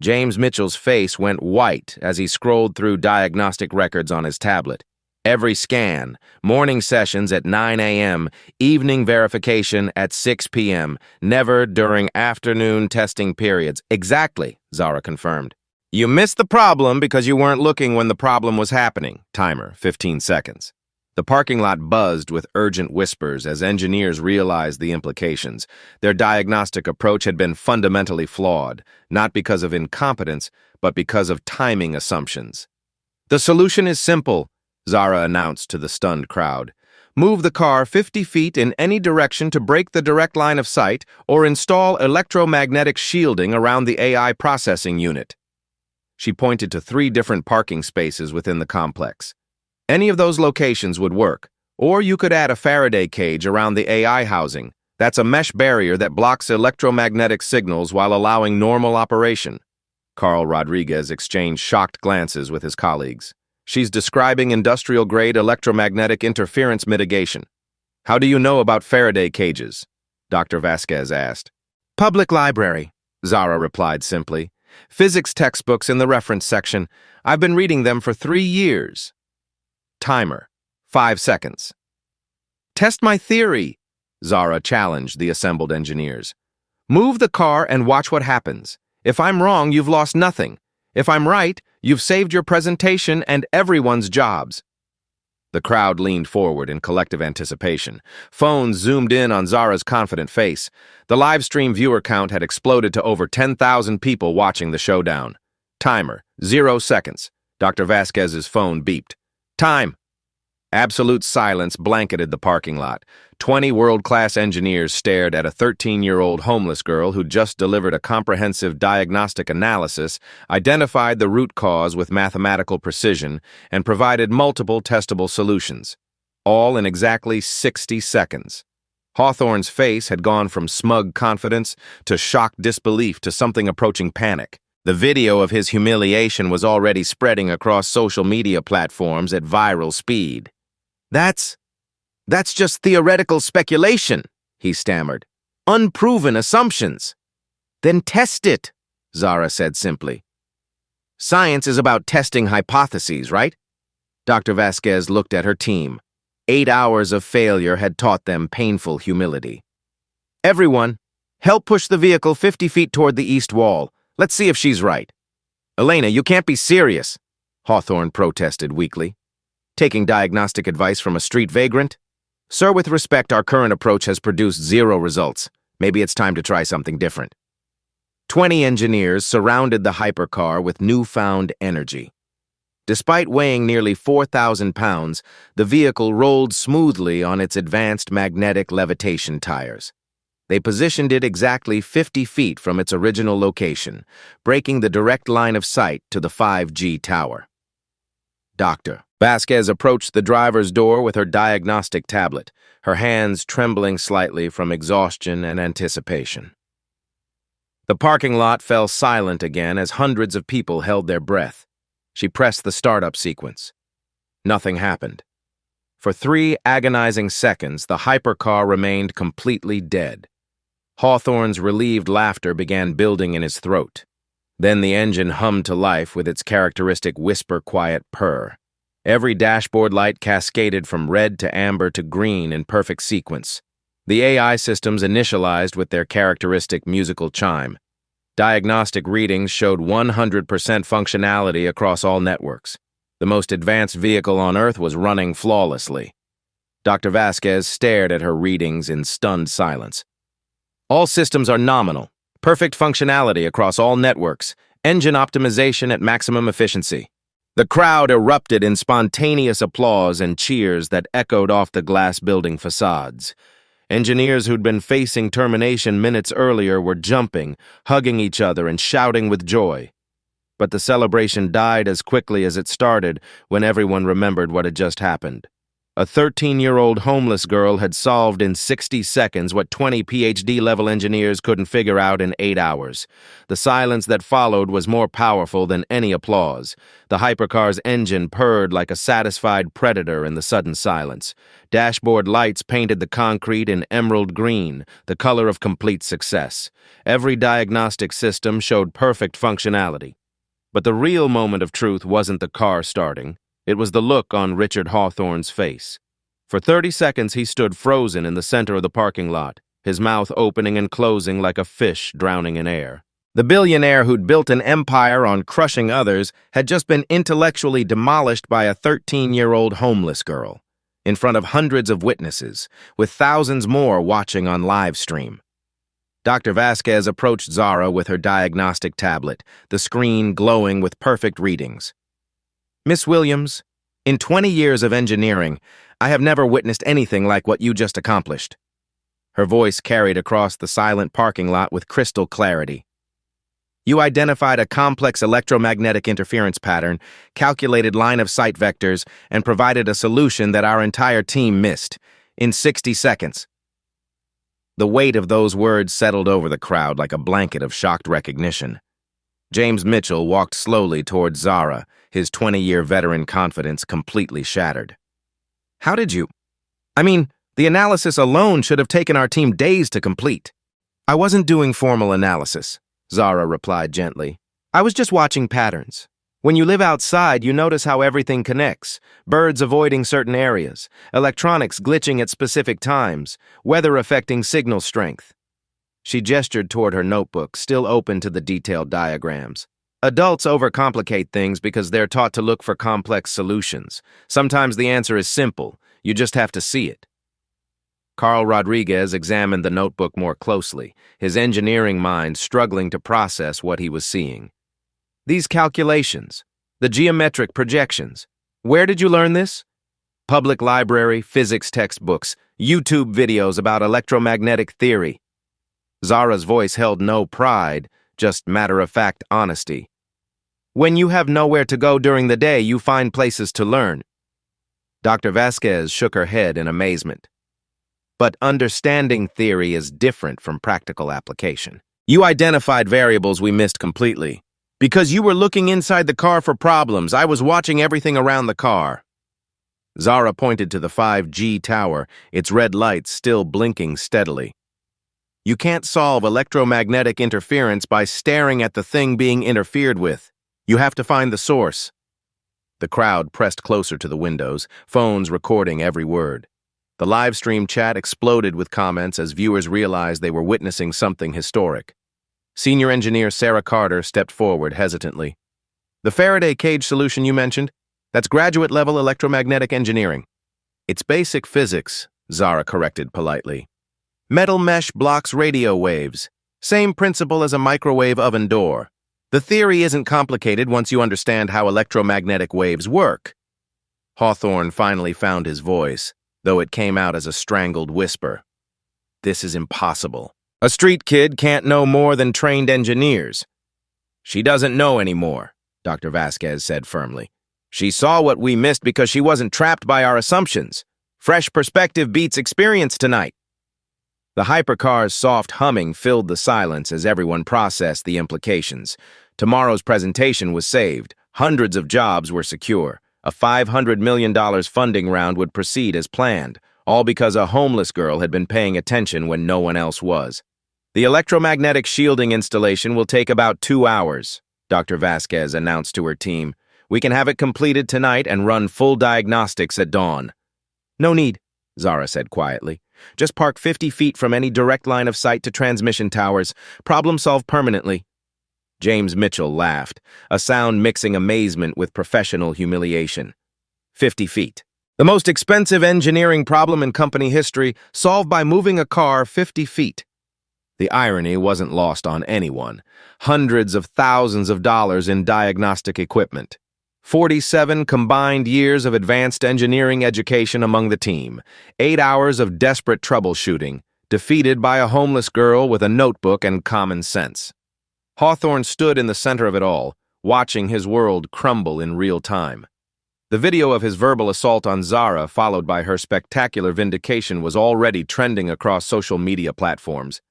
James Mitchell's face went white as he scrolled through diagnostic records on his tablet. Every scan, morning sessions at 9 a.m., evening verification at 6 p.m., never during afternoon testing periods. Exactly, Zara confirmed. You missed the problem because you weren't looking when the problem was happening. Timer, 15 seconds. The parking lot buzzed with urgent whispers as engineers realized the implications. Their diagnostic approach had been fundamentally flawed, not because of incompetence, but because of timing assumptions. The solution is simple, Zara announced to the stunned crowd. Move the car 50 feet in any direction to break the direct line of sight or install electromagnetic shielding around the AI processing unit. She pointed to 3 different parking spaces within the complex. Any of those locations would work, or you could add a Faraday cage around the AI housing. That's a mesh barrier that blocks electromagnetic signals while allowing normal operation. Carl Rodriguez exchanged shocked glances with his colleagues. She's describing industrial-grade electromagnetic interference mitigation. How do you know about Faraday cages? Dr. Vasquez asked. Public library, Zara replied simply. Physics textbooks in the reference section. I've been reading them for 3 years. Timer, 5 seconds. Test my theory, Zara challenged the assembled engineers. Move the car and watch what happens. If I'm wrong, you've lost nothing. If I'm right, you've saved your presentation and everyone's jobs. The crowd leaned forward in collective anticipation. Phones zoomed in on Zara's confident face. The live stream viewer count had exploded to over 10,000 people watching the showdown. Timer, 0 seconds. Dr. Vasquez's phone beeped. Time! Absolute silence blanketed the parking lot. 20 world-class engineers stared at a 13-year-old homeless girl who just delivered a comprehensive diagnostic analysis, identified the root cause with mathematical precision, and provided multiple testable solutions, all in exactly 60 seconds. Hawthorne's face had gone from smug confidence to shocked disbelief to something approaching panic. The video of his humiliation was already spreading across social media platforms at viral speed. That's just theoretical speculation, he stammered. Unproven assumptions. Then test it, Zara said simply. Science is about testing hypotheses, right? Dr. Vasquez looked at her team. 8 hours of failure had taught them painful humility. Everyone, help push the vehicle 50 feet toward the east wall. Let's see if she's right. Elena, you can't be serious, Hawthorne protested weakly. Taking diagnostic advice from a street vagrant? Sir, with respect, our current approach has produced 0 results. Maybe it's time to try something different. 20 engineers surrounded the hypercar with newfound energy. Despite weighing nearly 4,000 pounds, the vehicle rolled smoothly on its advanced magnetic levitation tires. They positioned it exactly 50 feet from its original location, breaking the direct line of sight to the 5G tower. Dr. Vasquez approached the driver's door with her diagnostic tablet, her hands trembling slightly from exhaustion and anticipation. The parking lot fell silent again as hundreds of people held their breath. She pressed the startup sequence. Nothing happened. For 3 agonizing seconds, the hypercar remained completely dead. Hawthorne's relieved laughter began building in his throat. Then the engine hummed to life with its characteristic whisper-quiet purr. Every dashboard light cascaded from red to amber to green in perfect sequence. The AI systems initialized with their characteristic musical chime. Diagnostic readings showed 100% functionality across all networks. The most advanced vehicle on Earth was running flawlessly. Dr. Vasquez stared at her readings in stunned silence. All systems are nominal. Perfect functionality across all networks. Engine optimization at maximum efficiency. The crowd erupted in spontaneous applause and cheers that echoed off the glass building facades. Engineers who'd been facing termination minutes earlier were jumping, hugging each other, and shouting with joy. But the celebration died as quickly as it started when everyone remembered what had just happened. A 13-year-old homeless girl had solved in 60 seconds what 20 PhD-level engineers couldn't figure out in 8 hours. The silence that followed was more powerful than any applause. The hypercar's engine purred like a satisfied predator in the sudden silence. Dashboard lights painted the concrete in emerald green, the color of complete success. Every diagnostic system showed perfect functionality. But the real moment of truth wasn't the car starting. It was the look on Richard Hawthorne's face. For 30 seconds, he stood frozen in the center of the parking lot, his mouth opening and closing like a fish drowning in air. The billionaire who'd built an empire on crushing others had just been intellectually demolished by a 13-year-old homeless girl, in front of hundreds of witnesses, with thousands more watching on live stream. Dr. Vasquez approached Zara with her diagnostic tablet, the screen glowing with perfect readings. Miss Williams, in 20 years of engineering, I have never witnessed anything like what you just accomplished. Her voice carried across the silent parking lot with crystal clarity. You identified a complex electromagnetic interference pattern, calculated line-of-sight vectors, and provided a solution that our entire team missed, in 60 seconds. The weight of those words settled over the crowd like a blanket of shocked recognition. James Mitchell walked slowly towards Zara, his 20-year veteran confidence completely shattered. How did you? The analysis alone should have taken our team days to complete. I wasn't doing formal analysis, Zara replied gently. I was just watching patterns. When you live outside, you notice how everything connects. Birds avoiding certain areas, electronics glitching at specific times, weather affecting signal strength. She gestured toward her notebook, still open to the detailed diagrams. Adults overcomplicate things because they're taught to look for complex solutions. Sometimes the answer is simple. You just have to see it. Carl Rodriguez examined the notebook more closely, his engineering mind struggling to process what he was seeing. These calculations, the geometric projections. Where did you learn this? Public library, physics textbooks, YouTube videos about electromagnetic theory. Zara's voice held no pride, just matter-of-fact honesty. When you have nowhere to go during the day, you find places to learn. Dr. Vasquez shook her head in amazement. But understanding theory is different from practical application. You identified variables we missed completely. Because you were looking inside the car for problems, I was watching everything around the car. Zara pointed to the 5G tower, its red lights still blinking steadily. You can't solve electromagnetic interference by staring at the thing being interfered with. You have to find the source. The crowd pressed closer to the windows, phones recording every word. The live stream chat exploded with comments as viewers realized they were witnessing something historic. Senior engineer Sarah Carter stepped forward hesitantly. The Faraday cage solution you mentioned? That's graduate-level electromagnetic engineering. It's basic physics, Zara corrected politely. Metal mesh blocks radio waves. Same principle as a microwave oven door. The theory isn't complicated once you understand how electromagnetic waves work. Hawthorne finally found his voice, though it came out as a strangled whisper. This is impossible. A street kid can't know more than trained engineers. She doesn't know anymore, Dr. Vasquez said firmly. She saw what we missed because she wasn't trapped by our assumptions. Fresh perspective beats experience tonight. The hypercar's soft humming filled the silence as everyone processed the implications. Tomorrow's presentation was saved. Hundreds of jobs were secure. A $500 million funding round would proceed as planned, all because a homeless girl had been paying attention when no one else was. The electromagnetic shielding installation will take about 2 hours, Dr. Vasquez announced to her team. We can have it completed tonight and run full diagnostics at dawn. No need, Zara said quietly. Just park 50 feet from any direct line of sight to transmission towers. Problem solved permanently. James Mitchell laughed, a sound mixing amazement with professional humiliation. 50 feet. The most expensive engineering problem in company history, solved by moving a car 50 feet. The irony wasn't lost on anyone. Hundreds of thousands of dollars in diagnostic equipment. 47 combined years of advanced engineering education among the team. 8 hours of desperate troubleshooting, defeated by a homeless girl with a notebook and common sense. Hawthorne stood in the center of it all, watching his world crumble in real time. The video of his verbal assault on Zara, followed by her spectacular vindication, was already trending across social media platforms.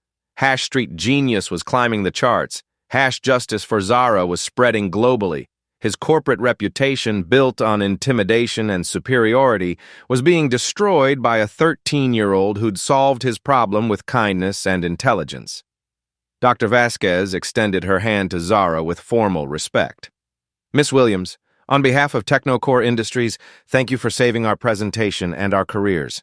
#Street Genius was climbing the charts. #Justice for Zara was spreading globally. His corporate reputation, built on intimidation and superiority, was being destroyed by a 13-year-old who'd solved his problem with kindness and intelligence. Dr. Vasquez extended her hand to Zara with formal respect. Miss Williams, on behalf of Technocore Industries, thank you for saving our presentation and our careers.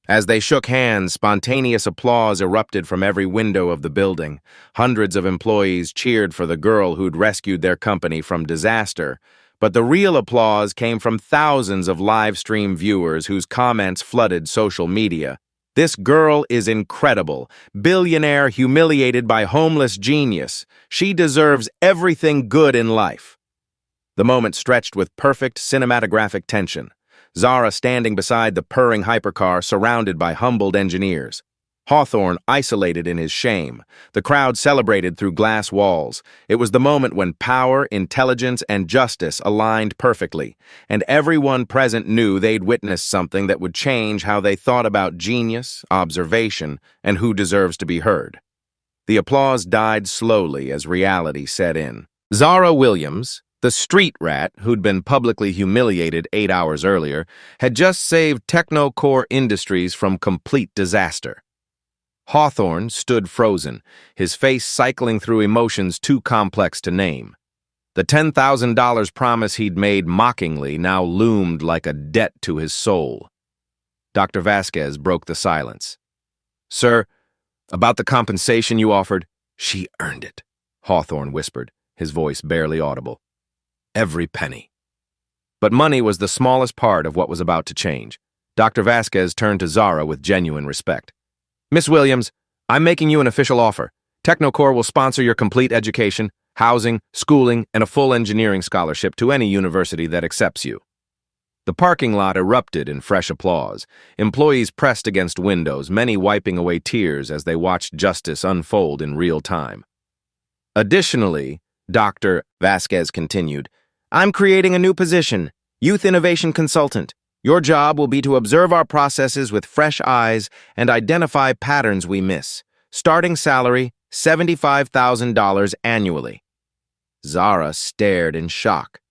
As they shook hands, spontaneous applause erupted from every window of the building. Hundreds of employees cheered for the girl who'd rescued their company from disaster. But the real applause came from thousands of live stream viewers whose comments flooded social media. This girl is incredible. Billionaire humiliated by homeless genius. She deserves everything good in life. The moment stretched with perfect cinematographic tension. Zara standing beside the purring hypercar surrounded by humbled engineers. Hawthorne isolated in his shame. The crowd celebrated through glass walls. It was the moment when power, intelligence, and justice aligned perfectly, and everyone present knew they'd witnessed something that would change how they thought about genius, observation, and who deserves to be heard. The applause died slowly as reality set in. Zara Williams, the street rat who'd been publicly humiliated 8 hours earlier, had just saved Technocore Industries from complete disaster. Hawthorne stood frozen, his face cycling through emotions too complex to name. The $10,000 promise he'd made mockingly now loomed like a debt to his soul. Dr. Vasquez broke the silence. Sir, about the compensation you offered, she earned it, Hawthorne whispered. his voice barely audible. Every penny. But money was the smallest part of what was about to change. Dr. Vasquez turned to Zara with genuine respect. Miss Williams, I'm making you an official offer. Technocore will sponsor your complete education, housing, schooling, and a full engineering scholarship to any university that accepts you. The parking lot erupted in fresh applause. Employees pressed against windows, many wiping away tears as they watched justice unfold in real time. Additionally, Dr. Vasquez continued, I'm creating a new position, Youth Innovation Consultant. Your job will be to observe our processes with fresh eyes and identify patterns we miss. Starting salary, $75,000 annually. Zara stared in shock.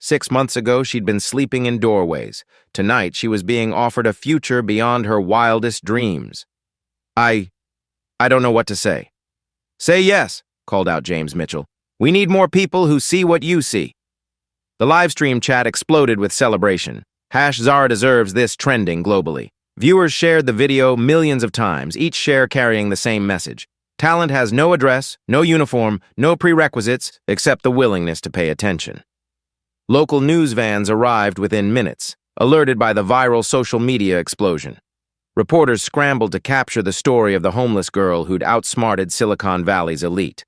6 months ago, she'd been sleeping in doorways. Tonight, she was being offered a future beyond her wildest dreams. I don't know what to say. Say yes, called out James Mitchell. We need more people who see what you see. The livestream chat exploded with celebration. #Zara deserves this trending globally. Viewers shared the video millions of times, each share carrying the same message. Talent has no address, no uniform, no prerequisites, except the willingness to pay attention. Local news vans arrived within minutes, alerted by the viral social media explosion. Reporters scrambled to capture the story of the homeless girl who'd outsmarted Silicon Valley's elite.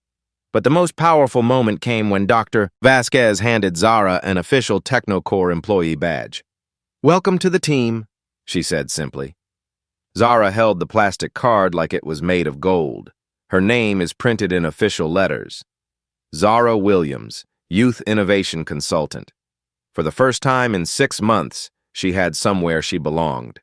But the most powerful moment came when Dr. Vasquez handed Zara an official Technocore employee badge. Welcome to the team, she said simply. Zara held the plastic card like it was made of gold. Her name is printed in official letters. Zara Williams, Youth Innovation Consultant. For the first time in 6 months, she had somewhere she belonged.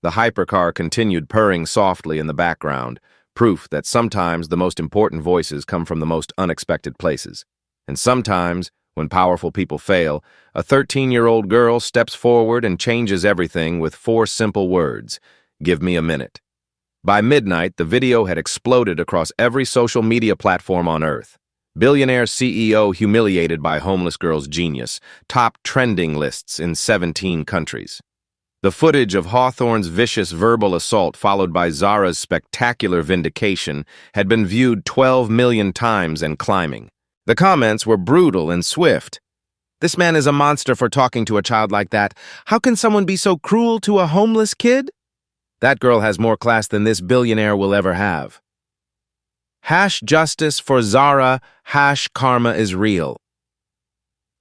The hypercar continued purring softly in the background, proof that sometimes the most important voices come from the most unexpected places. And sometimes, when powerful people fail, a 13-year-old girl steps forward and changes everything with 4 simple words: give me a minute. By midnight, the video had exploded across every social media platform on Earth. Billionaire CEO humiliated by homeless girl's genius, top trending lists in 17 countries. The footage of Hawthorne's vicious verbal assault followed by Zara's spectacular vindication had been viewed 12 million times and climbing. The comments were brutal and swift. This man is a monster for talking to a child like that. How can someone be so cruel to a homeless kid? That girl has more class than this billionaire will ever have. #Justice for Zara, #Karma is real.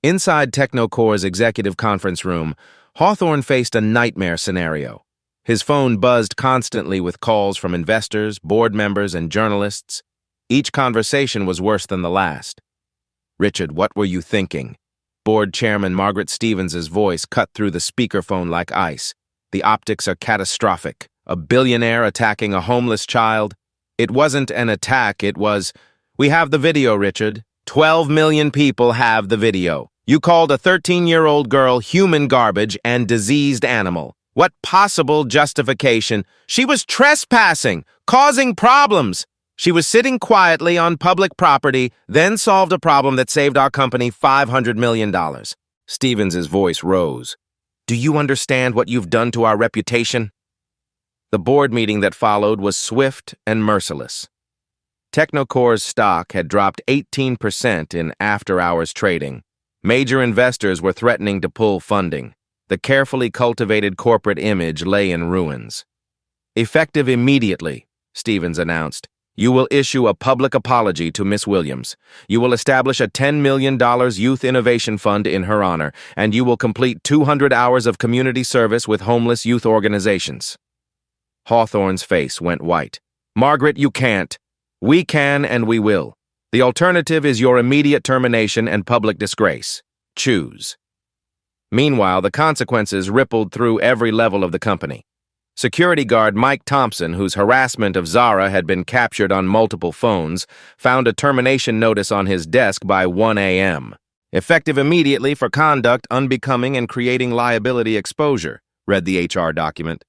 Inside Technocore's executive conference room, Hawthorne faced a nightmare scenario. His phone buzzed constantly with calls from investors, board members, and journalists. Each conversation was worse than the last. Richard, what were you thinking? Board Chairman Margaret Stevens's voice cut through the speakerphone like ice. The optics are catastrophic. A billionaire attacking a homeless child. It wasn't an attack, it was, we have the video, Richard. 12 million people have the video. You called a 13-year-old girl human garbage and diseased animal. What possible justification? She was trespassing, causing problems. She was sitting quietly on public property, then solved a problem that saved our company $500 million. Stevens's voice rose. Do you understand what you've done to our reputation? The board meeting that followed was swift and merciless. Technocore's stock had dropped 18% in after-hours trading. Major investors were threatening to pull funding. The carefully cultivated corporate image lay in ruins. Effective immediately, Stevens announced, you will issue a public apology to Miss Williams. You will establish a $10 million Youth Innovation Fund in her honor, and you will complete 200 hours of community service with homeless youth organizations. Hawthorne's face went white. Margaret, you can't. We can and we will. The alternative is your immediate termination and public disgrace. Choose. Meanwhile, the consequences rippled through every level of the company. Security guard Mike Thompson, whose harassment of Zara had been captured on multiple phones, found a termination notice on his desk by 1 a.m. Effective immediately for conduct unbecoming and creating liability exposure, read the HR document.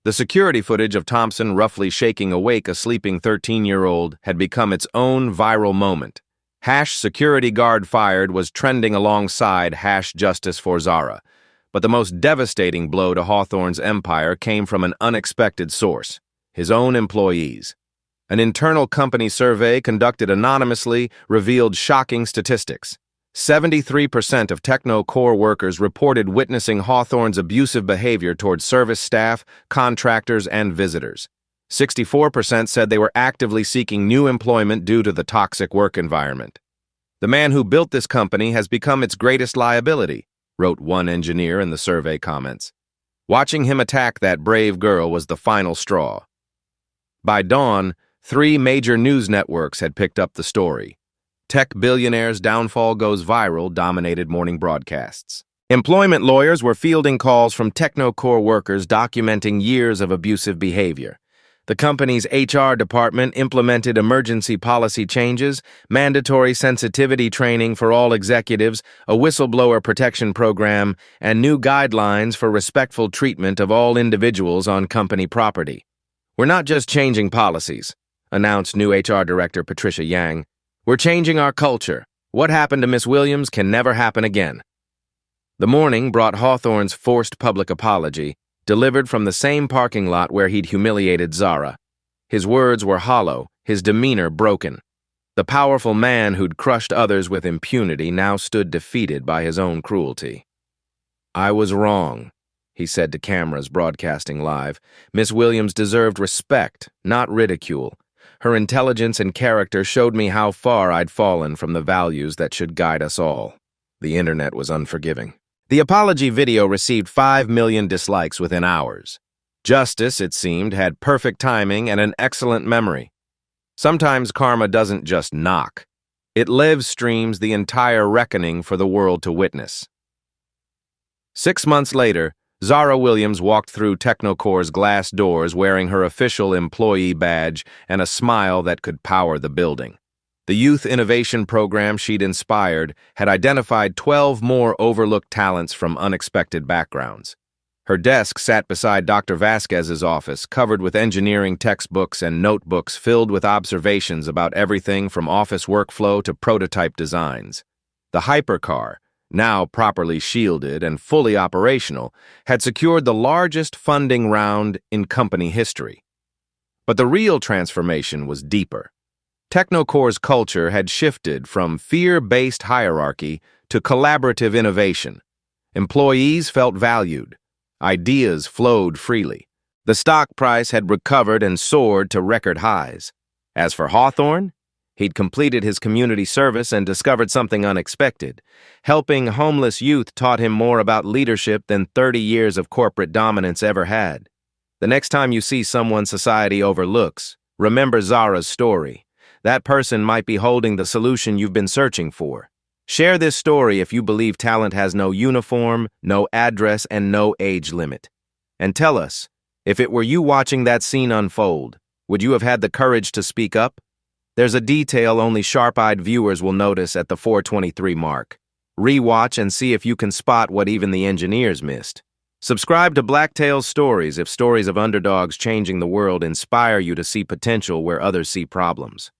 The security footage of Thompson roughly shaking awake a sleeping 13-year-old had become its own viral moment. #security guard fired was trending alongside #justice for Zara. But the most devastating blow to Hawthorne's empire came from an unexpected source, his own employees. An internal company survey conducted anonymously revealed shocking statistics. 73% of Technocore workers reported witnessing Hawthorne's abusive behavior towards service staff, contractors, and visitors. 64% said they were actively seeking new employment due to the toxic work environment. "The man who built this company has become its greatest liability," wrote one engineer in the survey comments. Watching him attack that brave girl was the final straw. By dawn, 3 major news networks had picked up the story. Tech Billionaire's downfall goes viral dominated morning broadcasts. Employment lawyers were fielding calls from Technocore workers documenting years of abusive behavior. The company's HR department implemented emergency policy changes, mandatory sensitivity training for all executives, a whistleblower protection program, and new guidelines for respectful treatment of all individuals on company property. "We're not just changing policies," announced new HR Director Patricia Yang. "We're changing our culture. What happened to Miss Williams can never happen again." The morning brought Hawthorne's forced public apology, delivered from the same parking lot where he'd humiliated Zara. His words were hollow, his demeanor broken. The powerful man who'd crushed others with impunity now stood defeated by his own cruelty. "I was wrong," he said to cameras broadcasting live. "Miss Williams deserved respect, not ridicule. Her intelligence and character showed me how far I'd fallen from the values that should guide us all." The internet was unforgiving. The apology video received 5 million dislikes within hours. Justice, it seemed, had perfect timing and an excellent memory. Sometimes karma doesn't just knock. It live streams the entire reckoning for the world to witness. 6 months later, Zara Williams walked through Technocore's glass doors wearing her official employee badge and a smile that could power the building. The youth innovation program she'd inspired had identified 12 more overlooked talents from unexpected backgrounds. Her desk sat beside Dr. Vasquez's office, covered with engineering textbooks and notebooks filled with observations about everything from office workflow to prototype designs. The hypercar, now properly shielded and fully operational, had secured the largest funding round in company history. But the real transformation was deeper. Technocore's culture had shifted from fear-based hierarchy to collaborative innovation. Employees felt valued. Ideas flowed freely. The stock price had recovered and soared to record highs. As for Hawthorne, he'd completed his community service and discovered something unexpected. Helping homeless youth taught him more about leadership than 30 years of corporate dominance ever had. The next time you see someone society overlooks, remember Zara's story. That person might be holding the solution you've been searching for. Share this story if you believe talent has no uniform, no address, and no age limit. And tell us, if it were you watching that scene unfold, would you have had the courage to speak up? There's a detail only sharp-eyed viewers will notice at the 4:23 mark. Rewatch and see if you can spot what even the engineers missed. Subscribe to Blacktail's Stories if stories of underdogs changing the world inspire you to see potential where others see problems.